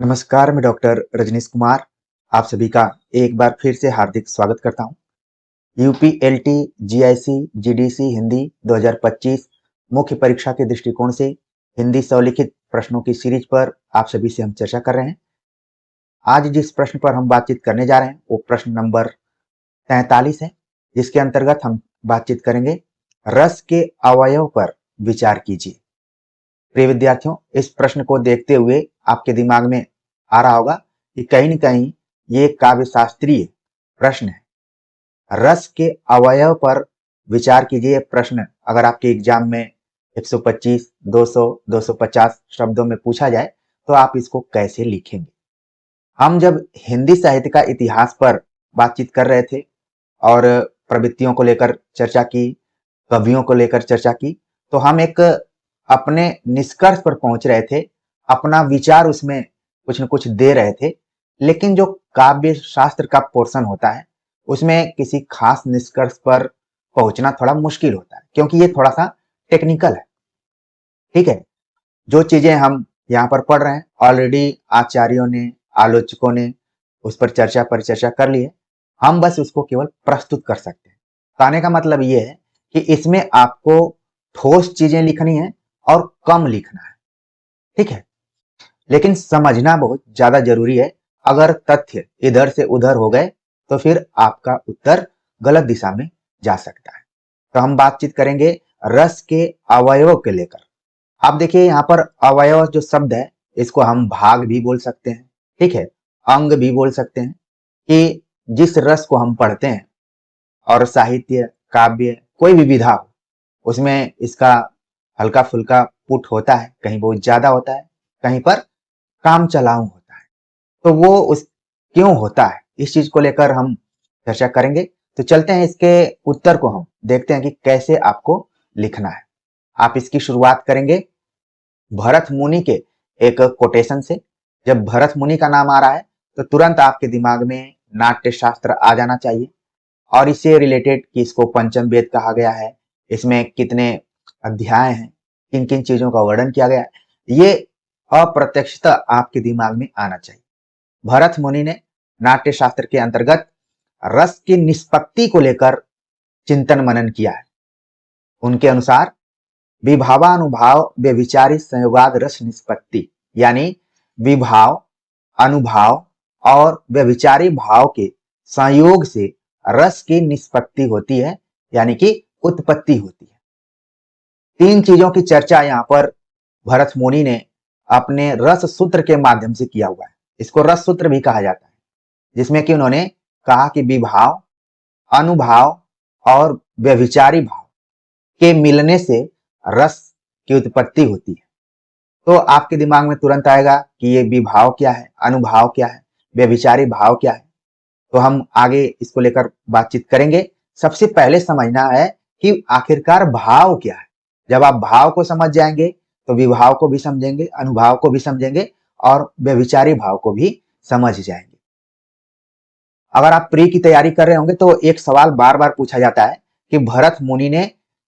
नमस्कार, मैं डॉक्टर रजनीश कुमार आप सभी का एक बार फिर से हार्दिक स्वागत करता हूं। यूपीएलटी, जीआईसी, जीडीसी हिंदी 2025 मुख्य परीक्षा के दृष्टिकोण से हिंदी स्वलिखित प्रश्नों की सीरीज पर आप सभी से हम चर्चा कर रहे हैं। आज जिस प्रश्न पर हम बातचीत करने जा रहे हैं वो प्रश्न नंबर 43 है, जिसके अंतर्गत हम बातचीत करेंगे रस के अवयव पर विचार कीजिए। प्रिय विद्यार्थियों, इस प्रश्न को देखते हुए आपके दिमाग में आ रहा होगा कि कहीं न कहीं ये काव्य शास्त्रीय प्रश्न है। रस के अवयव पर विचार कीजिए प्रश्न अगर आपके एग्जाम में 125, 200, 250 शब्दों में पूछा जाए तो आप इसको कैसे लिखेंगे। हम जब हिंदी साहित्य का इतिहास पर बातचीत कर रहे थे और प्रवृत्तियों को लेकर चर्चा की, कवियों को लेकर चर्चा की, तो हम एक अपने निष्कर्ष पर पहुंच रहे थे, अपना विचार उसमें कुछ न कुछ दे रहे थे। लेकिन जो काव्य शास्त्र का पोर्शन होता है उसमें किसी खास निष्कर्ष पर पहुंचना थोड़ा मुश्किल होता है, क्योंकि ये थोड़ा सा टेक्निकल है। ठीक है, जो चीजें हम यहाँ पर पढ़ रहे हैं ऑलरेडी आचार्यों ने, आलोचकों ने उस पर चर्चा कर ली है। हम बस उसको केवल प्रस्तुत कर सकते हैं। कहने का मतलब ये है कि इसमें आपको ठोस चीजें लिखनी है और कम लिखना है। ठीक है, लेकिन समझना बहुत ज्यादा जरूरी है। अगर तथ्य इधर से उधर हो गए तो फिर आपका उत्तर गलत दिशा में जा सकता है। तो हम बातचीत करेंगे रस के अवयवों के लेकर। आप देखिए यहाँ पर अवयव जो शब्द है इसको हम भाग भी बोल सकते हैं, ठीक है, अंग भी बोल सकते हैं। कि जिस रस को हम पढ़ते हैं और साहित्य, काव्य, कोई भी विधा हो उसमें इसका हल्का फुल्का पुट होता है, कहीं बहुत ज्यादा होता है, कहीं पर काम चलाऊ होता है। तो वो उस क्यों होता है इस चीज को लेकर हम चर्चा करेंगे। तो चलते हैं इसके उत्तर को हम देखते हैं कि कैसे आपको लिखना है। आप इसकी शुरुआत करेंगे भरत मुनि के एक कोटेशन से। जब भरत मुनि का नाम आ रहा है तो तुरंत आपके दिमाग में नाट्य शास्त्र आ जाना चाहिए और इससे रिलेटेड कि इसको पंचम वेद कहा गया है, इसमें कितने अध्याय हैं, किन किन चीजों का वर्णन किया गया है, ये अप्रत्यक्षता आपके दिमाग में आना चाहिए। भरत मुनि ने नाट्य शास्त्र के अंतर्गत रस की निष्पत्ति को लेकर चिंतन मनन किया है। उनके अनुसार विभावानुभाव व्यभिचारी संयोगाद रस निष्पत्ति, यानी विभाव, अनुभाव और व्यभिचारी भाव के संयोग से रस की निष्पत्ति होती है, यानी कि उत्पत्ति होती है। तीन चीजों की चर्चा यहाँ पर भरत मुनि ने अपने रस सूत्र के माध्यम से किया हुआ है। इसको रस सूत्र भी कहा जाता है, जिसमें कि उन्होंने कहा कि विभाव, अनुभाव और व्यभिचारी भाव के मिलने से रस की उत्पत्ति होती है। तो आपके दिमाग में तुरंत आएगा कि ये विभाव क्या है, अनुभाव क्या है, व्यभिचारी भाव क्या है। तो हम आगे इसको लेकर बातचीत करेंगे। सबसे पहले समझना है कि आखिरकार भाव क्या है। जब आप भाव को समझ जाएंगे तो विभाव को भी समझेंगे, अनुभाव को भी समझेंगे और व्यभिचारी भाव को भी समझ जाएंगे। अगर आप प्री की तैयारी कर रहे होंगे तो एक सवाल बार बार पूछा जाता है कि भरत मुनि ने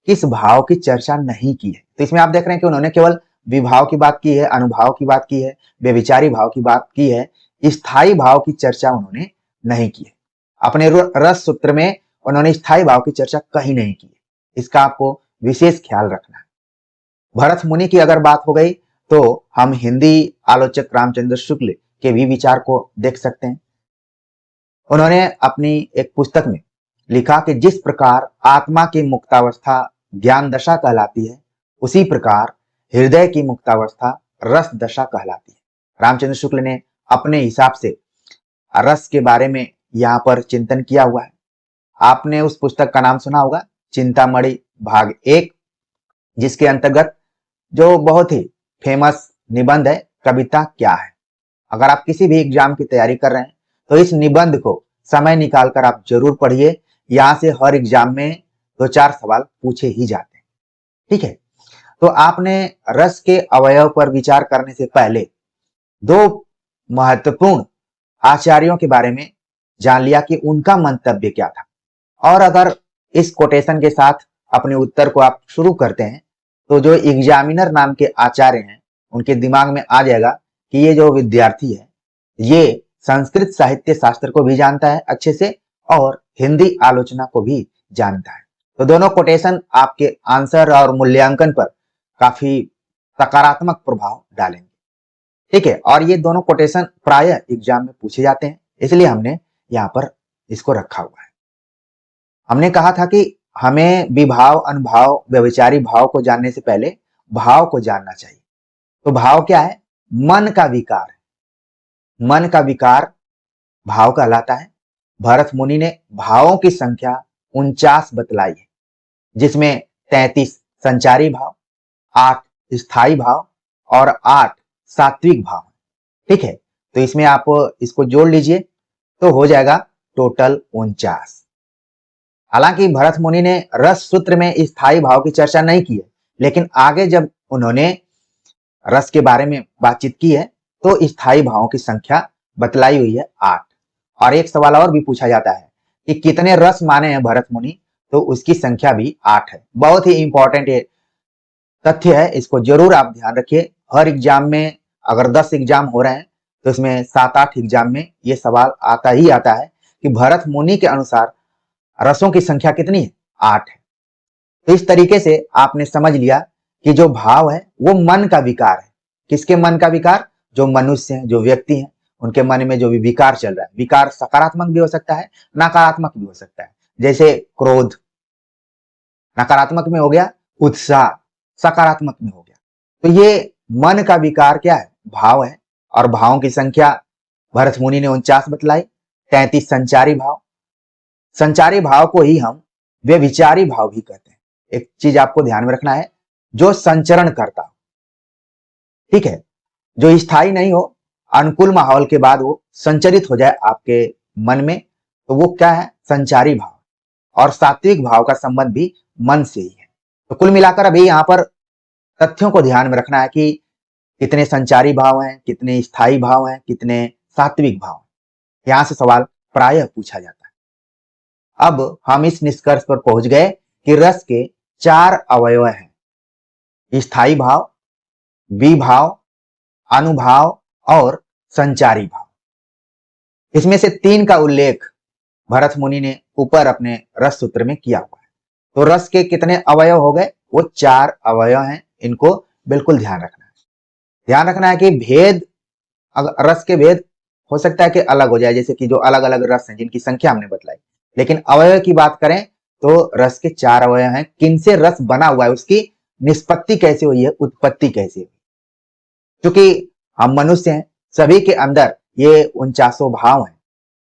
किस भाव की चर्चा नहीं की है। तो इसमें आप देख रहे हैं कि उन्होंने केवल विभाव की बात की है, अनुभाव की बात की है, व्यभिचारी भाव की बात की है, स्थायी भाव की चर्चा उन्होंने नहीं की है। अपने रस सूत्र में उन्होंने स्थायी भाव की चर्चा कहीं नहीं की है। इसका आपको विशेष ख्याल रखना है। भरत मुनि की अगर बात हो गई तो हम हिंदी आलोचक रामचंद्र शुक्ल के भी विचार को देख सकते हैं। उन्होंने अपनी एक पुस्तक में लिखा कि जिस प्रकार आत्मा की मुक्तावस्था ज्ञान दशा कहलाती है, उसी प्रकार हृदय की मुक्तावस्था रस दशा कहलाती है। रामचंद्र शुक्ल ने अपने हिसाब से रस के बारे में यहाँ पर चिंतन किया हुआ है। आपने उस पुस्तक का नाम सुना होगा, चिंतामणि भाग 1, जिसके अंतर्गत जो बहुत ही फेमस निबंध है कविता क्या है। अगर आप किसी भी एग्जाम की तैयारी कर रहे हैं तो इस निबंध को समय निकालकर आप जरूर पढ़िए। यहाँ से हर एग्जाम में 2-4 सवाल पूछे ही जाते हैं। ठीक है, तो आपने रस के अवयव पर विचार करने से पहले दो महत्वपूर्ण आचार्यों के बारे में जान लिया कि उनका मंतव्य क्या था। और अगर इस कोटेशन के साथ अपने उत्तर को आप शुरू करते हैं तो जो एग्जामिनर नाम के आचार्य हैं उनके दिमाग में आ जाएगा कि ये जो विद्यार्थी है ये संस्कृत साहित्य शास्त्र को भी जानता है अच्छे से और हिंदी आलोचना को भी जानता है। तो दोनों कोटेशन आपके आंसर और मूल्यांकन पर काफी सकारात्मक प्रभाव डालेंगे। ठीक है, और ये दोनों कोटेशन प्रायः एग्जाम में पूछे जाते हैं, इसलिए हमने यहाँ पर इसको रखा हुआ है। हमने कहा था कि हमें विभाव, अनुभाव, व्यभिचारी भाव को जानने से पहले भाव को जानना चाहिए। तो भाव क्या है? मन का विकार है। मन का विकार भाव कहलाता है। भरत मुनि ने भावों की संख्या 49 बतलाई है, जिसमें 33 संचारी भाव, 8 स्थायी भाव और 8 सात्विक भाव। ठीक है, तो इसमें आप इसको जोड़ लीजिए तो हो जाएगा टोटल 49। हालांकि भरत मुनि ने रस सूत्र में स्थायी भाव की चर्चा नहीं की है, लेकिन आगे जब उन्होंने रस के बारे में बातचीत की है तो स्थायी भावों की संख्या बतलाई हुई है 8। और एक सवाल और भी पूछा जाता है कि कितने रस माने हैं भरत मुनि, तो उसकी संख्या भी 8 है। बहुत ही इंपॉर्टेंट ये तथ्य है, इसको जरूर आप ध्यान रखिए। हर एग्जाम में अगर 10 एग्जाम हो रहे हैं तो इसमें 7-8 एग्जाम में ये सवाल आता ही आता है कि भरत मुनि के अनुसार रसों की संख्या कितनी है? 8 है। तो इस तरीके से आपने समझ लिया कि जो भाव है वो मन का विकार है। किसके मन का विकार? जो मनुष्य हैं, जो व्यक्ति हैं, उनके मन में जो भी विकार चल रहा है। विकार सकारात्मक भी हो सकता है, नकारात्मक भी हो सकता है। जैसे क्रोध नकारात्मक में हो गया, उत्साह सकारात्मक में हो गया। तो ये मन का विकार क्या है? भाव है। और भावों की संख्या भरत मुनि ने 49 बतलाई। 33 संचारी भाव। संचारी भाव को ही हम व्यभिचारी भाव भी कहते हैं। एक चीज आपको ध्यान में रखना है, जो संचरण करता हो, ठीक है, जो स्थायी नहीं हो, अनुकूल माहौल के बाद वो संचरित हो जाए आपके मन में, तो वो क्या है? संचारी भाव। और सात्विक भाव का संबंध भी मन से ही है। तो कुल मिलाकर अभी यहाँ पर तथ्यों को ध्यान में रखना है कि कितने संचारी भाव हैं, कितने स्थायी भाव हैं, कितने सात्विक भाव हैं। यहां से सवाल प्रायः पूछा जाता है। अब हम इस निष्कर्ष पर पहुंच गए कि रस के 4 अवयव हैं: स्थायी भाव, विभाव, अनुभाव और संचारी भाव। इसमें से 3 का उल्लेख भरत मुनि ने ऊपर अपने रस सूत्र में किया हुआ है। तो रस के कितने अवयव हो गए? वो 4 अवयव हैं। इनको बिल्कुल ध्यान रखना है। ध्यान रखना है कि भेद, रस के भेद हो सकता है कि अलग हो जाए, जैसे कि जो अलग अलग रस हैं जिनकी संख्या हमने बतलाई। लेकिन अवयव की बात करें तो रस के 4 अवयव हैं। किनसे रस बना हुआ है, उसकी निष्पत्ति कैसे हुई है, उत्पत्ति कैसे हुई। क्योंकि हम मनुष्य हैं, सभी के अंदर ये 49 भाव हैं।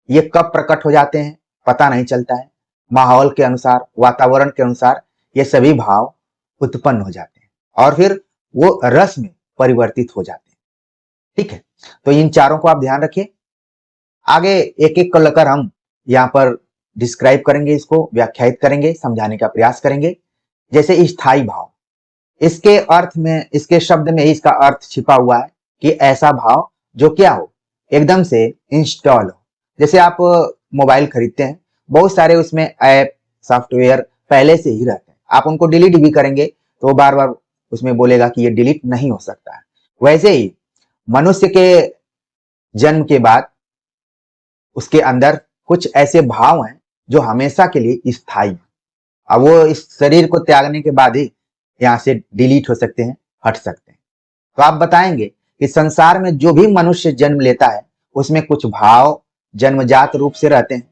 ये कब प्रकट हो जाते हैं पता नहीं चलता है। माहौल के अनुसार, वातावरण के अनुसार ये सभी भाव उत्पन्न हो जाते हैं और फिर वो रस में परिवर्तित हो जाते हैं। ठीक है, तो इन चारों को आप ध्यान रखिए। आगे एक एक को लेकर हम यहाँ पर डिस्क्राइब करेंगे, इसको व्याख्यायित करेंगे, समझाने का प्रयास करेंगे। जैसे स्थायी भाव, इसके अर्थ में, इसके शब्द में ही इसका अर्थ छिपा हुआ है कि ऐसा भाव जो क्या हो, एकदम से इंस्टॉल हो। जैसे आप मोबाइल खरीदते हैं, बहुत सारे उसमें ऐप, सॉफ्टवेयर पहले से ही रहते हैं। आप उनको डिलीट भी करेंगे तो वो बार बार उसमें बोलेगा कि ये डिलीट नहीं हो सकता है। वैसे ही मनुष्य के जन्म के बाद उसके अंदर कुछ ऐसे भाव हैं जो हमेशा के लिए स्थायी हैं। अब वो इस शरीर को त्यागने के बाद ही यहाँ से डिलीट हो सकते हैं, हट सकते हैं। तो आप बताएंगे कि संसार में जो भी मनुष्य जन्म लेता है उसमें कुछ भाव जन्मजात रूप से रहते हैं।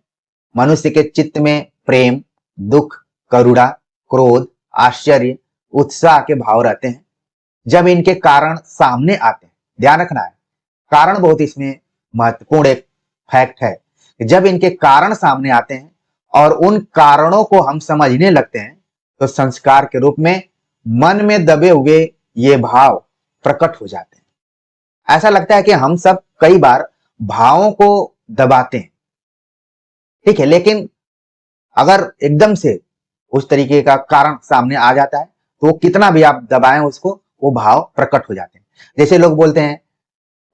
मनुष्य के चित्त में प्रेम, दुख, करुणा, क्रोध, आश्चर्य, उत्साह के भाव रहते हैं। जब इनके कारण सामने आते हैं, ध्यान रखना है, कारण बहुत इसमें महत्वपूर्ण एक फैक्ट है। जब इनके कारण सामने आते हैं और उन कारणों को हम समझने लगते हैं तो संस्कार के रूप में मन में दबे हुए ये भाव प्रकट हो जाते हैं। ऐसा लगता है कि हम सब कई बार भावों को दबाते हैं, ठीक है, लेकिन अगर एकदम से उस तरीके का कारण सामने आ जाता है तो कितना भी आप दबाएं उसको, वो भाव प्रकट हो जाते हैं। जैसे लोग बोलते हैं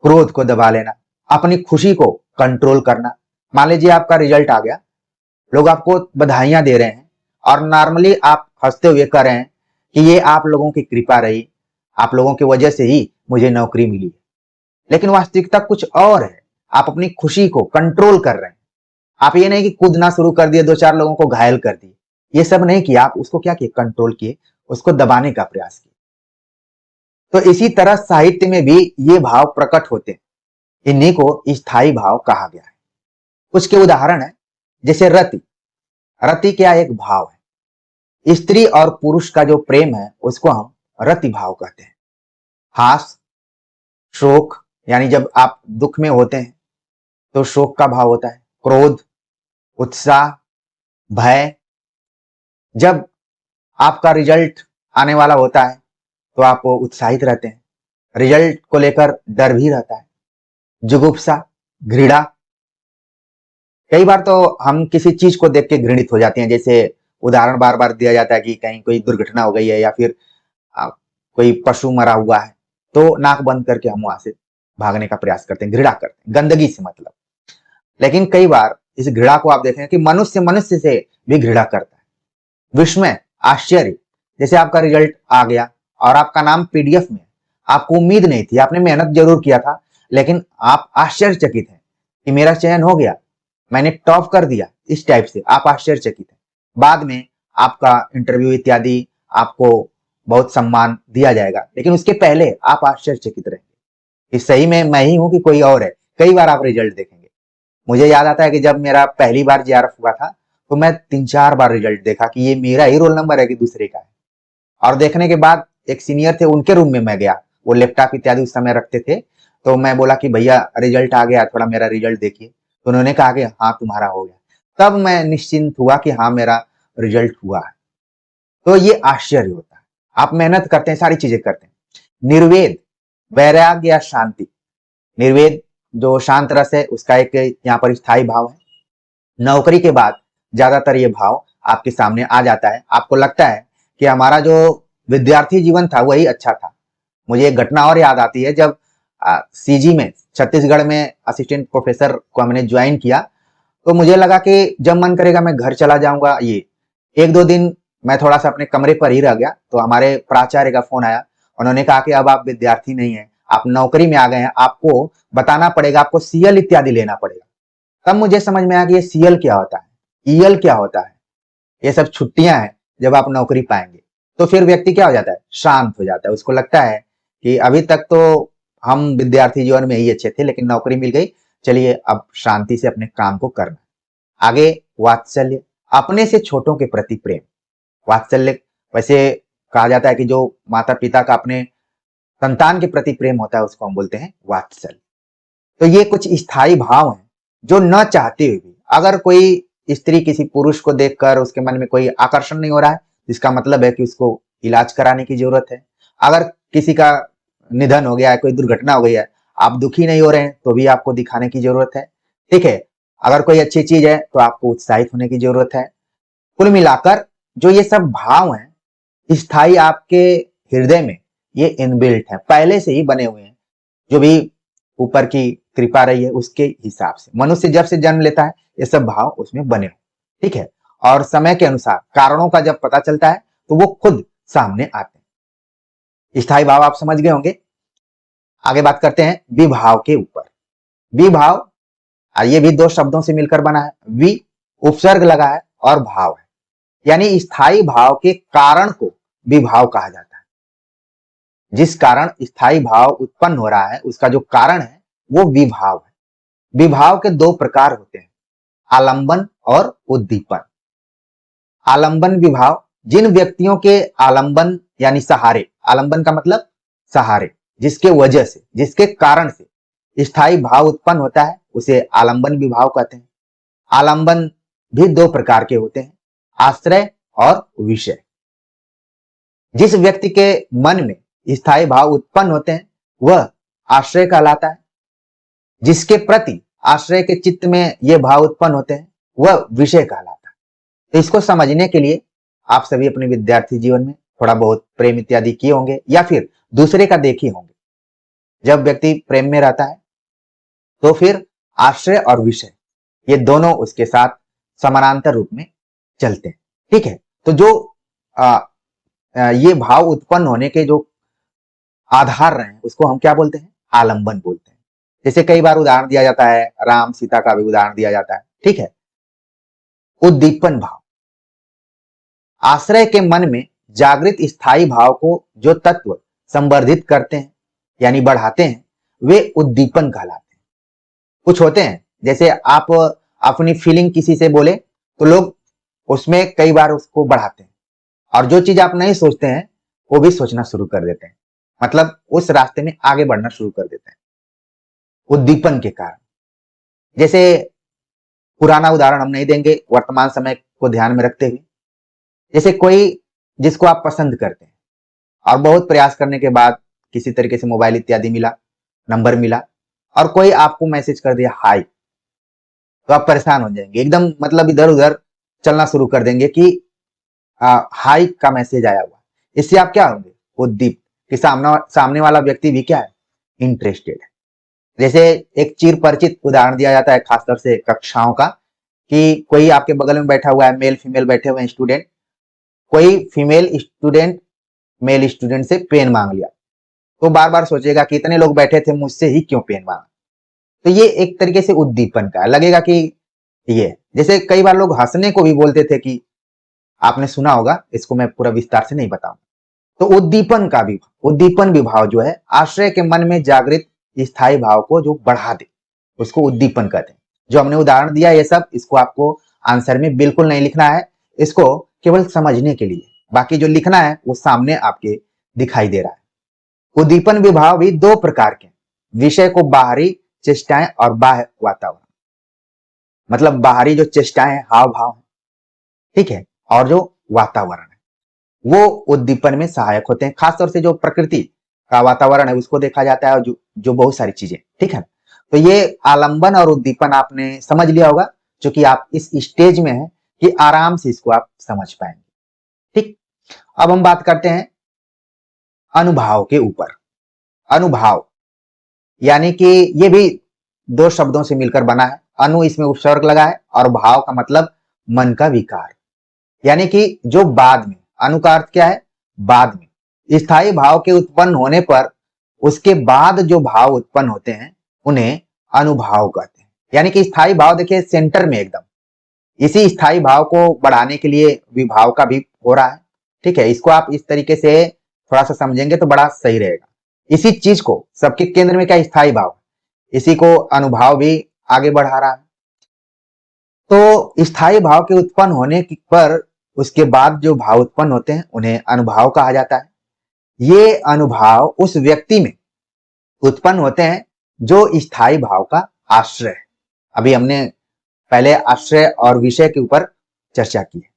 क्रोध को दबा लेना, अपनी खुशी को कंट्रोल करना। मान लीजिए आपका रिजल्ट आ गया, लोग आपको बधाइयां दे रहे हैं और नॉर्मली आप हंसते हुए कह रहे हैं कि ये आप लोगों की कृपा रही, आप लोगों की वजह से ही मुझे नौकरी मिली। लेकिन वास्तविकता कुछ और है। आप अपनी खुशी को कंट्रोल कर रहे हैं। आप ये नहीं कि कूदना शुरू कर दिए, दो चार लोगों को घायल कर दिए, ये सब नहीं किया। आप उसको क्या किए? कंट्रोल किए, उसको दबाने का प्रयास किए। तो इसी तरह साहित्य में भी ये भाव प्रकट होते हैं। इन्हीं को स्थायी भाव कहा गया है। कुछ के उदाहरण है, जैसे रति। रति क्या एक भाव है। स्त्री और पुरुष का जो प्रेम है उसको हम रति भाव कहते हैं। हास, शोक, यानी जब आप दुख में होते हैं तो शोक का भाव होता है। क्रोध, उत्साह, भय। जब आपका रिजल्ट आने वाला होता है तो आप उत्साहित रहते हैं। रिजल्ट को लेकर डर भी रहता है। जुगुप्सा, घृणा। कई बार तो हम किसी चीज को देख के घृणित हो जाते हैं। जैसे उदाहरण बार बार दिया जाता है कि कहीं कोई दुर्घटना हो गई है या फिर कोई पशु मरा हुआ है, तो नाक बंद करके हम वहां से भागने का प्रयास करते हैं, घृणा करते हैं, गंदगी से मतलब। लेकिन कई बार इस घृणा को आप देखें कि मनुष्य मनुष्य से भी घृणा करता है। विस्मय, आश्चर्य। जैसे आपका रिजल्ट आ गया और आपका नाम पीडीएफ में, आपको उम्मीद नहीं थी, आपने मेहनत जरूर किया था, लेकिन आप आश्चर्यचकित हैं कि मेरा चयन हो गया, मैंने टॉप कर दिया। इस टाइप से आप आश्चर्यचकित हैं। बाद में आपका इंटरव्यू इत्यादि, आपको बहुत सम्मान दिया जाएगा, लेकिन उसके पहले आप आश्चर्यचकित रहेंगे कि सही में मैं ही हूं कि कोई और है। कई बार आप रिजल्ट देखेंगे। मुझे याद आता है कि जब मेरा पहली बार जेआरएफ हुआ था तो मैं 3-4 बार रिजल्ट देखा कि ये मेरा ही रोल नंबर है कि दूसरे का है। और देखने के बाद एक सीनियर थे, उनके रूम में मैं गया, वो लैपटॉप इत्यादि उस समय रखते थे। तो मैं बोला कि भैया रिजल्ट आ गया, थोड़ा मेरा रिजल्ट देखिए। तो उन्होंने कहा कि हाँ तुम्हारा हो गया। तब मैं निश्चिंत हुआ कि हाँ मेरा रिजल्ट हुआ है। तो ये आश्चर्य होता है। आप मेहनत करते हैं, सारी चीजें करते हैं। निर्वेद, वैराग्य या शांति। निर्वेद जो शांत रस है, उसका एक यहाँ पर स्थायी भाव है। नौकरी के बाद ज्यादातर ये भाव आपके सामने आ जाता है। आपको लगता है कि हमारा जो विद्यार्थी जीवन था वही अच्छा था। मुझे एक घटना और याद आती है, जब सीजी में, छत्तीसगढ़ में असिस्टेंट प्रोफेसर को हमने ज्वाइन किया, तो मुझे लगा कि जब मन करेगा मैं घर चला जाऊंगा। ये 1-2 दिन मैं थोड़ा सा अपने कमरे पर ही रह गया, तो हमारे प्राचार्य का फोन आया। उन्होंने कहा कि अब आप विद्यार्थी नहीं है, आप नौकरी में आ गए हैं, आपको बताना पड़ेगा, आपको सीएल इत्यादि लेना पड़ेगा। तब मुझे समझ में आया कि ये सीएल क्या होता है, ईएल क्या होता है। ये सब छुट्टियां हैं जब आप नौकरी पाएंगे। तो फिर व्यक्ति क्या हो जाता है? शांत हो जाता है। उसको लगता है कि अभी तक तो हम विद्यार्थी जीवन में ही अच्छे थे, लेकिन नौकरी मिल गई, चलिए अब शांति से अपने काम को करना। आगे वात्सल्य, अपने से छोटों के प्रति प्रेम। वात्सल्य वैसे कहा जाता है कि जो माता पिता का अपने संतान के प्रति प्रेम होता है उसको हम बोलते हैं वात्सल्य। तो ये कुछ स्थायी भाव हैं जो न चाहते हुए भी, अगर कोई स्त्री किसी पुरुष को देखकर उसके मन में कोई आकर्षण नहीं हो रहा है, जिसका मतलब है कि उसको इलाज कराने की जरूरत है। अगर किसी का निधन हो गया है, कोई दुर्घटना हो गई है, आप दुखी नहीं हो रहे हैं, तो भी आपको दिखाने की जरूरत है। ठीक है। अगर कोई अच्छी चीज है तो आपको उत्साहित होने की जरूरत है। कुल मिलाकर जो ये सब भाव हैं स्थायी आपके हृदय में, ये इनबिल्ट है, पहले से ही बने हुए हैं। जो भी ऊपर की कृपा रही है उसके हिसाब से मनुष्य जब से जन्म लेता है ये सब भाव उसमें बने हो। ठीक है। और समय के अनुसार कारणों का जब पता चलता है तो वो खुद सामने आते हैं। स्थायी भाव आप समझ गए होंगे। आगे बात करते हैं विभाव के ऊपर। विभाव, ये भी दो शब्दों से मिलकर बना है। वि उपसर्ग लगा है और भाव है, यानी स्थायी भाव के कारण को विभाव कहा जाता है। जिस कारण स्थायी भाव उत्पन्न हो रहा है उसका जो कारण है वो विभाव है। विभाव के दो प्रकार होते हैं, आलंबन और उद्दीपन। आलंबन विभाव, जिन व्यक्तियों के आलंबन यानी सहारे, आलंबन का मतलब सहारे, जिसके वजह से, जिसके कारण से स्थायी भाव उत्पन्न होता है उसे आलंबन विभाव कहते हैं। आलंबन भी दो प्रकार के होते हैं, आश्रय और विषय। जिस व्यक्ति के मन में स्थायी भाव उत्पन्न होते हैं वह आश्रय कहलाता है। जिसके प्रति आश्रय के चित्त में ये भाव उत्पन्न होते हैं वह विषय कहलाता है। तो इसको समझने के लिए आप सभी अपने विद्यार्थी जीवन में थोड़ा बहुत प्रेम इत्यादि किए होंगे या फिर दूसरे का देखे होंगे। जब व्यक्ति प्रेम में रहता है तो फिर आश्रय और विषय ये दोनों उसके साथ समानांतर रूप में चलते हैं। ठीक है। तो जो ये भाव उत्पन्न होने के जो आधार रहे हैं उसको हम क्या बोलते हैं? आलंबन बोलते हैं। जैसे कई बार उदाहरण दिया जाता है, राम सीता का भी उदाहरण दिया जाता है, ठीक है। उद्दीपन भाव, आश्रय के मन में जागृत स्थायी भाव को जो तत्व संवर्धित करते हैं यानी बढ़ाते हैं, वे उद्दीपन कहलाते हैं। कुछ होते हैं, जैसे आप अपनी फीलिंग किसी से बोले तो लोग उसमें कई बार उसको बढ़ाते हैं, और जो चीज आप नहीं सोचते हैं वो भी सोचना शुरू कर देते हैं, मतलब उस रास्ते में आगे बढ़ना शुरू कर देते हैं उद्दीपन के कारण। जैसे पुराना उदाहरण हम नहीं देंगे, वर्तमान समय को ध्यान में रखते हुए, जैसे कोई जिसको आप पसंद करते हैं और बहुत प्रयास करने के बाद किसी तरीके से मोबाइल इत्यादि मिला, नंबर मिला, और कोई आपको मैसेज कर दिया हाय, तो आप परेशान हो जाएंगे एकदम, मतलब इधर उधर चलना शुरू कर देंगे कि हाई का मैसेज आया हुआ। इससे आप क्या होंगे, उद्दीप, कि सामने वाला व्यक्ति भी क्या है, इंटरेस्टेड है। जैसे एक चिर परिचित उदाहरण दिया जाता है खासतौर से कक्षाओं का, कि कोई आपके बगल में बैठा हुआ है, मेल फीमेल बैठे हुए हैं स्टूडेंट, कोई फीमेल स्टूडेंट मेल स्टूडेंट से पेन मांग लिया, तो बार बार सोचेगा कि इतने लोग बैठे थे, मुझसे ही क्यों पेन मांगा। तो ये एक तरीके से उद्दीपन का लगेगा कि ये, जैसे कई बार लोग हंसने को भी बोलते थे, कि आपने सुना होगा, इसको मैं पूरा विस्तार से नहीं बताऊं। तो उद्दीपन विभाव जो है, आश्रय के मन में जागृत स्थायी भाव को जो बढ़ा दे, उसको उद्दीपन कहते हैं। जो हमने उदाहरण दिया ये सब, इसको आपको आंसर में बिल्कुल नहीं लिखना है, इसको केवल समझने के लिए, बाकी जो लिखना है वो सामने आपके दिखाई दे रहा है। उद्दीपन विभाव भी दो प्रकार के, विषय को बाहरी चेष्टाएं और बाह्य वातावरण, मतलब बाहरी जो चेष्टाएं हाव भाव है, ठीक है, और जो वातावरण है वो उद्दीपन में सहायक होते हैं। खासतौर से जो प्रकृति का वातावरण है उसको देखा जाता है, और जो बहुत सारी चीजें, ठीक है। तो ये आलंबन और उद्दीपन आपने समझ लिया होगा, क्योंकि आप इस स्टेज में हैं कि आराम से इसको आप समझ पाएंगे, ठीक। अब हम बात करते हैं अनुभाव के ऊपर। अनुभाव यानी कि ये भी दो शब्दों से मिलकर बना है, अनु इसमें उपसर्ग लगा है, और भाव का मतलब मन का विकार, यानी कि जो बाद में, अनु का अर्थ क्या है, बाद में, स्थायी भाव के उत्पन्न होने पर उसके बाद जो भाव उत्पन्न होते हैं उन्हें अनुभाव कहते हैं। यानी कि स्थायी भाव देखिए सेंटर में एकदम, इसी स्थायी भाव को बढ़ाने के लिए विभाव का भी हो रहा है, ठीक है। इसको आप इस तरीके से थोड़ा सा समझेंगे तो बड़ा सही रहेगा। इसी चीज को, सबके केंद्र में क्या स्थायी भाव, इसी को अनुभाव भी आगे बढ़ा रहा है। तो स्थायी भाव के उत्पन्न होने पर उसके बाद जो भाव उत्पन्न होते हैं उन्हें अनुभाव कहा जाता है। ये अनुभाव उस व्यक्ति में उत्पन्न होते हैं जो स्थायी भाव का आश्रय है। अभी हमने पहले आश्रय और विषय के ऊपर चर्चा की है,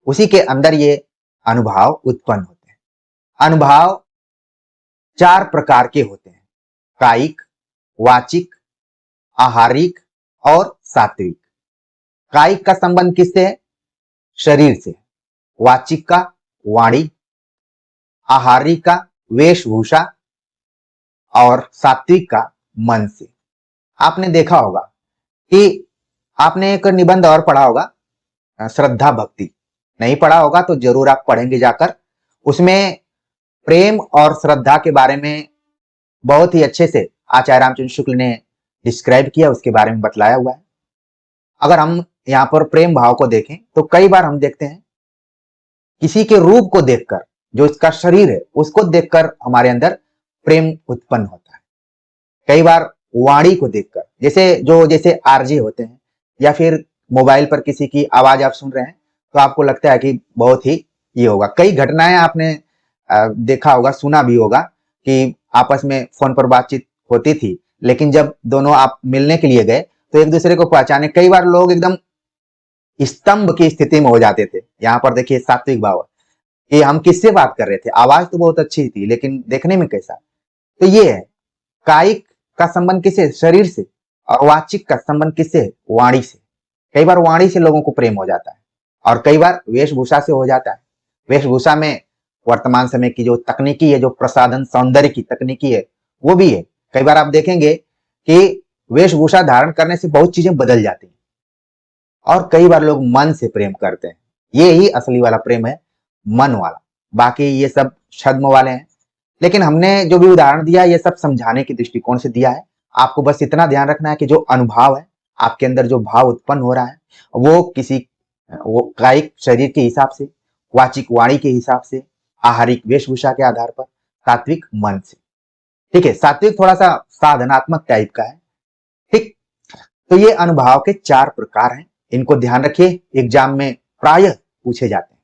उसी के अंदर ये अनुभाव उत्पन्न होते हैं। अनुभाव चार प्रकार के होते हैं, कायिक, वाचिक, आहारिक और सात्विक। कायिक का संबंध किससे है, शरीर से। वाचिक का वाणी, आहारी का वेशभूषा, और सात्विक का मन से। आपने देखा होगा कि आपने एक निबंध और पढ़ा होगा, श्रद्धा भक्ति, नहीं पढ़ा होगा तो जरूर आप पढ़ेंगे जाकर। उसमें प्रेम और श्रद्धा के बारे में बहुत ही अच्छे से आचार्य रामचंद्र शुक्ल ने डिस्क्राइब किया, उसके बारे में बतलाया हुआ है। अगर हम यहाँ पर प्रेम भाव को देखें तो कई बार हम देखते हैं किसी के रूप को देखकर, जो इसका शरीर है उसको देखकर हमारे अंदर प्रेम उत्पन्न होता है। कई बार वाणी को देखकर, जैसे आरजे होते हैं, या फिर मोबाइल पर किसी की आवाज आप सुन रहे हैं तो आपको लगता है कि बहुत ही ये होगा। कई घटनाएं आपने देखा होगा, सुना भी होगा कि आपस में फोन पर बातचीत होती थी, लेकिन जब दोनों आप मिलने के लिए गए तो एक दूसरे को पहचाने, कई बार लोग एकदम स्तंभ की स्थिति में हो जाते थे। यहाँ पर देखिए सात्विक भाव, कि हम किससे बात कर रहे थे, आवाज तो बहुत अच्छी थी लेकिन देखने में कैसा। तो ये है, कायिक का संबंध किससे, शरीर से, और वाचिक का संबंध किससे, वाणी से। कई बार वाणी से लोगों को प्रेम हो जाता है, और कई बार वेशभूषा से हो जाता है। वेशभूषा में वर्तमान समय की जो तकनीकी है, जो प्रसाधन सौंदर्य की तकनीकी है, वो भी है। कई बार आप देखेंगे कि वेशभूषा धारण करने से बहुत चीजें बदल जाती हैं। और कई बार लोग मन से प्रेम करते हैं, ये ही असली वाला प्रेम है, मन वाला। बाकी ये सब छद्म वाले हैं। लेकिन हमने जो भी उदाहरण दिया ये सब समझाने के दृष्टिकोण से दिया है, आपको बस इतना ध्यान रखना है कि जो अनुभाव है, आपके अंदर जो भाव उत्पन्न हो रहा है, वो कायिक शरीर के हिसाब से, वाचिक वाणी के हिसाब से, आहारिक वेशभूषा के आधार पर, सात्विक मन से। ठीक है, सात्विक थोड़ा सा साधनात्मक टाइप का है। ठीक, तो ये अनुभाव के 4 प्रकार हैं, इनको ध्यान रखिए, एग्जाम में प्रायः पूछे जाते हैं।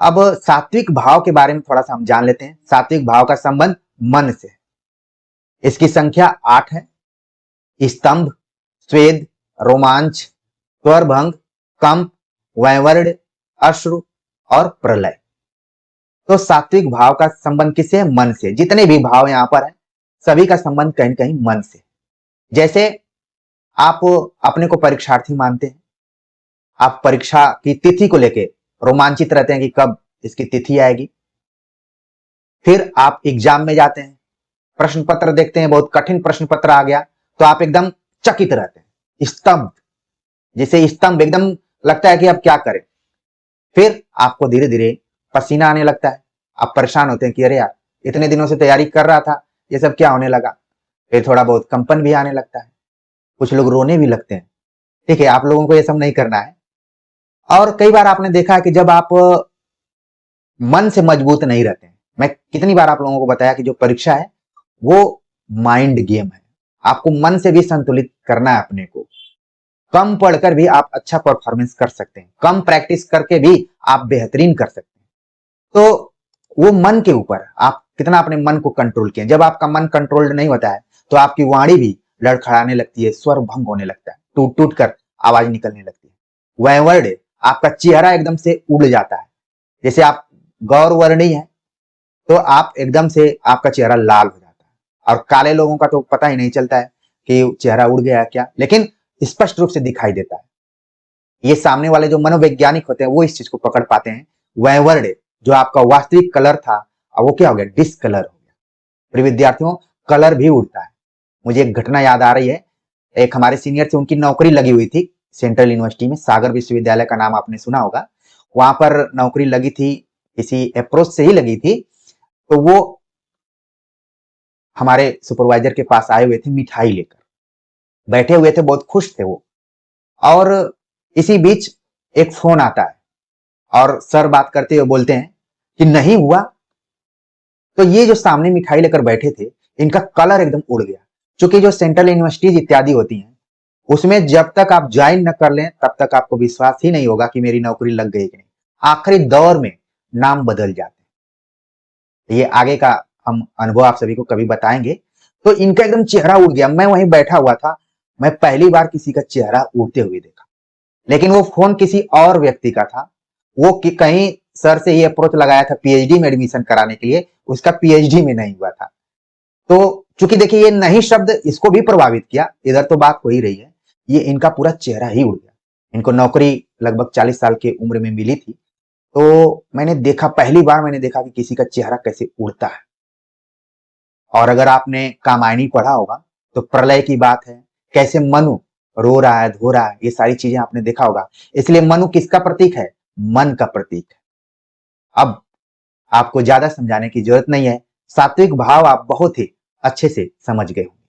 अब सात्विक भाव के बारे में थोड़ा सा हम जान लेते हैं। सात्विक भाव का संबंध मन से है। इसकी संख्या 8 है। स्तंभ, स्वेद, रोमांच, स्वरभंग, कंप, वैवर्ण, अश्रु और प्रलय। तो सात्विक भाव का संबंध किससे है? मन से। जितने भी भाव यहां पर है, सभी का संबंध कहीं न कहीं मन से। जैसे आप अपने को परीक्षार्थी मानते हैं, आप परीक्षा की तिथि को लेके रोमांचित रहते हैं कि कब इसकी तिथि आएगी। फिर आप एग्जाम में जाते हैं, प्रश्न पत्र देखते हैं, बहुत कठिन प्रश्न पत्र आ गया तो आप एकदम चकित रहते हैं, स्तंभ, जिसे स्तंभ, एकदम लगता है कि अब क्या करें। फिर आपको धीरे धीरे पसीना आने लगता है, आप परेशान होते हैं कि अरे यार, इतने दिनों से तैयारी कर रहा था, ये सब क्या होने लगा। फिर थोड़ा बहुत कंपन भी आने लगता है, कुछ लोग रोने भी लगते हैं। ठीक है, आप लोगों को ये सब नहीं करना है। और कई बार आपने देखा है कि जब आप मन से मजबूत नहीं रहते हैं, मैं कितनी बार आप लोगों को बताया कि जो परीक्षा है वो माइंड गेम है, आपको मन से भी संतुलित करना है अपने को। कम पढ़कर भी आप अच्छा परफॉर्मेंस कर सकते हैं, कम प्रैक्टिस करके भी आप बेहतरीन कर सकते हैं। तो वो मन के ऊपर आप कितना अपने मन को कंट्रोल किए। जब आपका मन कंट्रोल्ड नहीं होता है तो आपकी वाणी भी लड़खड़ाने लगती है, स्वर भंग होने लगता है, टूट टूट कर आवाज निकलने लगती है। वैवर्ण, आपका चेहरा एकदम से उड़ जाता है। जैसे आप गौरवर्णी है तो आप एकदम से आपका चेहरा लाल हो जाता है, और काले लोगों का तो पता ही नहीं चलता है कि चेहरा उड़ गया क्या, लेकिन स्पष्ट रूप से दिखाई देता है। ये सामने वाले जो मनोवैज्ञानिक होते हैं वो इस चीज को पकड़ पाते हैं। वैवर्ण, जो आपका वास्तविक कलर था, अब वो क्या हो गया, डिसकलर हो गया। प्रिय विद्यार्थियों, कलर भी उड़ता है। मुझे एक घटना याद आ रही है, एक हमारे सीनियर थे, उनकी नौकरी लगी हुई थी सेंट्रल यूनिवर्सिटी में, सागर विश्वविद्यालय का नाम आपने सुना होगा। वहां पर नौकरी लगी थी, किसी अप्रोच से ही लगी थी। तो वो हमारे सुपरवाइजर के पास आए हुए थे, मिठाई लेकर बैठे हुए थे, बहुत खुश थे वो। और इसी बीच एक फोन आता है और सर बात करते हुए बोलते हैं कि नहीं हुआ। तो ये जो सामने मिठाई लेकर बैठे थे, इनका कलर एकदम उड़ गया। क्योंकि जो सेंट्रल यूनिवर्सिटीज इत्यादि होती हैं, उसमें जब तक आप ज्वाइन न कर लें तब तक आपको विश्वास ही नहीं होगा कि मेरी नौकरी लग गई कि नहीं। आखिरी दौर में नाम बदल जाते हैं। ये आगे का हम अनुभव आप सभी को कभी बताएंगे। तो इनका एकदम चेहरा उड़ गया। मैं वहीं बैठा हुआ था, मैं पहली बार किसी का चेहरा उड़ते हुए देखा। लेकिन वो फोन किसी और व्यक्ति का था। वो कहीं सर से ही अप्रोच लगाया था पीएचडी में एडमिशन कराने के लिए, उसका पीएचडी में नहीं हुआ था। तो चूंकि देखिए ये नहीं शब्द इसको भी प्रभावित किया, इधर तो बात हो ही रही है, ये इनका पूरा चेहरा ही उड़ गया। इनको नौकरी लगभग 40 साल की उम्र में मिली थी। तो मैंने देखा, पहली बार मैंने देखा कि किसी का चेहरा कैसे उड़ता है। और अगर आपने कामायनी पढ़ा होगा तो प्रलय की बात है, कैसे मनु रो रहा है, धो रहा है, ये सारी चीजें आपने देखा होगा। इसलिए मनु किसका प्रतीक है? मन का प्रतीक है। अब आपको ज्यादा समझाने की जरूरत नहीं है, सात्विक भाव आप बहुत ही अच्छे से समझ गए होंगे।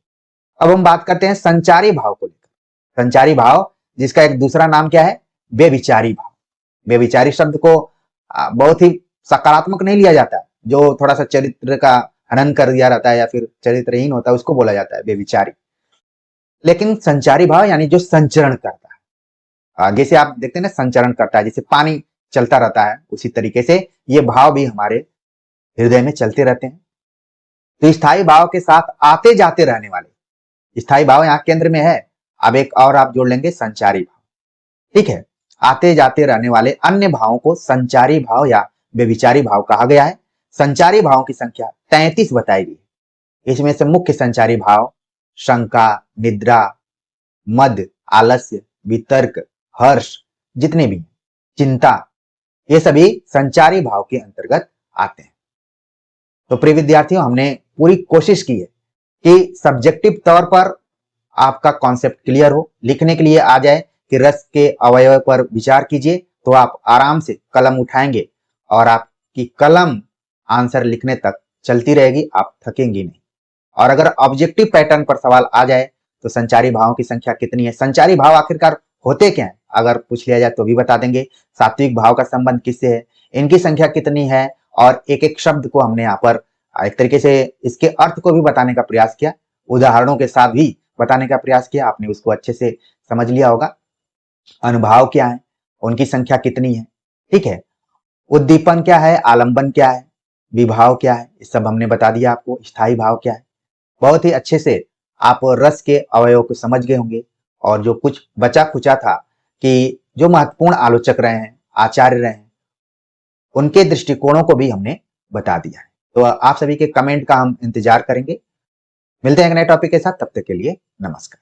अब हम बात करते हैं संचारी भाव को लेकर। संचारी भाव, जिसका एक दूसरा नाम क्या है? व्यभिचारी भाव। व्यभिचारी शब्द को बहुत ही सकारात्मक नहीं लिया जाता है। जो थोड़ा सा चरित्र का हनन कर दिया रहता है या फिर चरित्रहीन होता है, उसको बोला जाता है व्यभिचारी। लेकिन संचारी भाव यानी जो संचरण करता है, आगे से आप देखते हैं ना, संचरण करता है, जैसे पानी चलता रहता है, उसी तरीके से ये भाव भी हमारे हृदय में चलते रहते हैं। तो स्थायी भाव के साथ आते जाते रहने वाले, स्थायी भाव यहाँ केंद्र में है, अब एक और आप जोड़ लेंगे संचारी भाव। ठीक है, आते जाते रहने वाले अन्य भावों को संचारी भाव या व्यभिचारी भाव कहा गया है। संचारी भावों की संख्या 33 बताई गई। इसमें से मुख्य संचारी भाव शंका, निद्रा, मद, आलस्य, वितर्क, हर्ष, जितने भी, चिंता, ये सभी संचारी भाव के अंतर्गत आते हैं। तो प्रिय विद्यार्थियों, हमने पूरी कोशिश की है कि सब्जेक्टिव तौर पर आपका कॉन्सेप्ट क्लियर हो, लिखने के लिए आ जाए कि रस के अवयव पर विचार कीजिए, तो आप आराम से कलम उठाएंगे और आपकी कलम आंसर लिखने तक चलती रहेगी, आप थकेंगे नहीं। और अगर ऑब्जेक्टिव पैटर्न पर सवाल आ जाए तो संचारी भावों की संख्या कितनी है, संचारी भाव आखिरकार होते क्या है, अगर पूछ लिया जाए तो भी बता देंगे। सात्विक भाव का संबंध किससे है, इनकी संख्या कितनी है, और एक एक शब्द को हमने यहाँ पर एक तरीके से इसके अर्थ को भी बताने का प्रयास किया, उदाहरणों के साथ भी बताने का प्रयास किया। आपने उसको अच्छे से समझ लिया होगा। अनुभाव क्या है, उनकी संख्या कितनी है, ठीक है। उद्दीपन क्या है, आलंबन क्या है, विभाव क्या है, ये सब हमने बता दिया आपको। स्थायी भाव क्या है, बहुत ही अच्छे से आप रस के अवयव को समझ गए होंगे। और जो कुछ बचा खुचा था कि जो महत्वपूर्ण आलोचक रहे हैं, आचार्य रहे हैं, उनके दृष्टिकोणों को भी हमने बता दिया है। तो आप सभी के कमेंट का हम इंतजार करेंगे। मिलते हैं एक नए टॉपिक के साथ, तब तक के लिए नमस्कार।